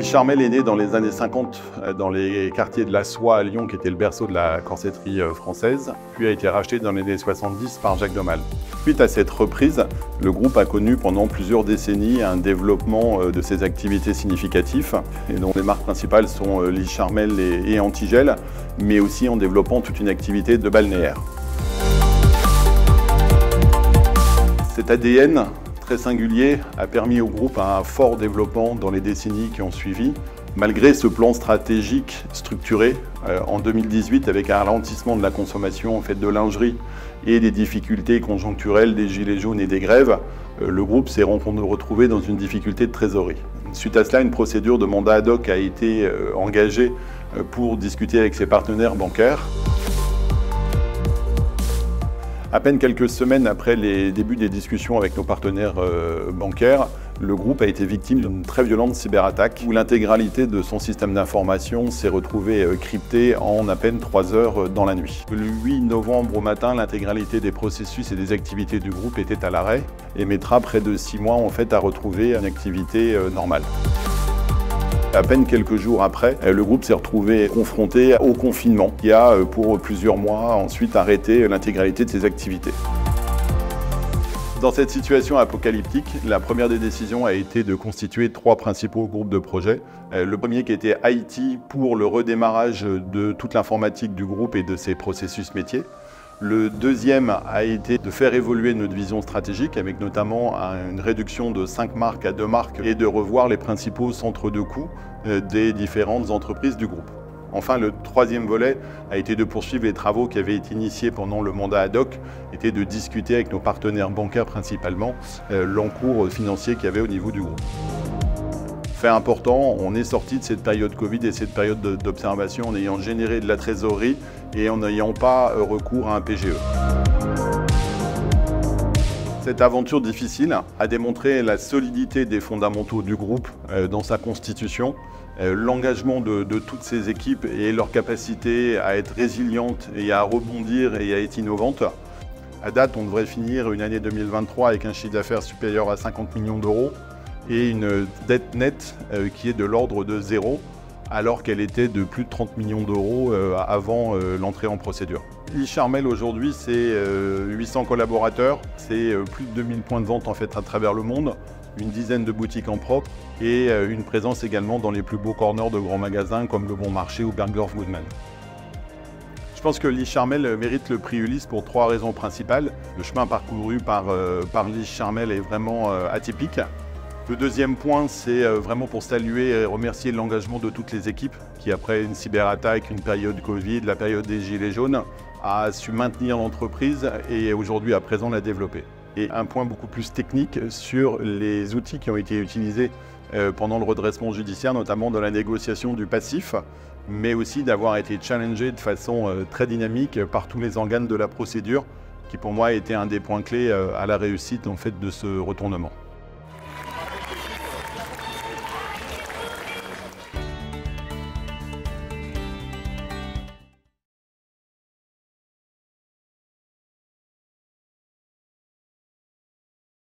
Charmel est né dans les années 50 dans les quartiers de la Soie à Lyon, qui était le berceau de la corsetterie française, puis a été racheté dans les années 70 par Jacques Domal. Suite à cette reprise, le groupe a connu pendant plusieurs décennies un développement de ses activités significatifs, et dont les marques principales sont Lee Charmel et Antigel, mais aussi en développant toute une activité de balnéaire. Cet ADN très singulier a permis au groupe un fort développement dans les décennies qui ont suivi. Malgré ce plan stratégique structuré, en 2018, avec un ralentissement de la consommation de lingerie et des difficultés conjoncturelles, des gilets jaunes et des grèves, le groupe s'est retrouvé dans une difficulté de trésorerie. Suite à cela, une procédure de mandat ad hoc a été engagée pour discuter avec ses partenaires bancaires. À peine quelques semaines après les débuts des discussions avec nos partenaires bancaires, le groupe a été victime d'une très violente cyberattaque où l'intégralité de son système d'information s'est retrouvée cryptée en à peine 3 heures dans la nuit. Le 8 novembre au matin, l'intégralité des processus et des activités du groupe était à l'arrêt et mettra près de 6 mois à retrouver une activité normale. À peine quelques jours après, le groupe s'est retrouvé confronté au confinement qui a, pour plusieurs mois, ensuite arrêté l'intégralité de ses activités. Dans cette situation apocalyptique, la première des décisions a été de constituer 3 principaux groupes de projets. Le premier qui était IT pour le redémarrage de toute l'informatique du groupe et de ses processus métiers. Le deuxième a été de faire évoluer notre vision stratégique avec notamment une réduction de 5 marques à 2 marques et de revoir les principaux centres de coûts des différentes entreprises du groupe. Enfin, le troisième volet a été de poursuivre les travaux qui avaient été initiés pendant le mandat ad hoc, était de discuter avec nos partenaires bancaires principalement l'encours financier qu'il y avait au niveau du groupe. Fait important, on est sorti de cette période Covid et cette période d'observation en ayant généré de la trésorerie et en n'ayant pas recours à un PGE. Cette aventure difficile a démontré la solidité des fondamentaux du groupe dans sa constitution, l'engagement de toutes ses équipes et leur capacité à être résilientes et à rebondir et à être innovantes. À date, on devrait finir une année 2023 avec un chiffre d'affaires supérieur à 50 millions d'euros et une dette nette qui est de l'ordre de 0, alors qu'elle était de plus de 30 millions d'euros avant l'entrée en procédure. Lee Charmel aujourd'hui, c'est 800 collaborateurs, c'est plus de 2000 points de vente à travers le monde, une dizaine de boutiques en propre et une présence également dans les plus beaux corners de grands magasins comme Le Bon Marché ou Bergdorf Goodman. Je pense que Lee Charmel mérite le prix Ulysse pour 3 raisons principales. Le chemin parcouru par Lee Charmel est vraiment atypique. Le deuxième point, c'est vraiment pour saluer et remercier l'engagement de toutes les équipes qui, après une cyberattaque, une période Covid, la période des gilets jaunes, a su maintenir l'entreprise et aujourd'hui, à présent, la développer. Et un point beaucoup plus technique sur les outils qui ont été utilisés pendant le redressement judiciaire, notamment dans la négociation du passif, mais aussi d'avoir été challengé de façon très dynamique par tous les organes de la procédure, qui pour moi a été un des points clés à la réussite de ce retournement.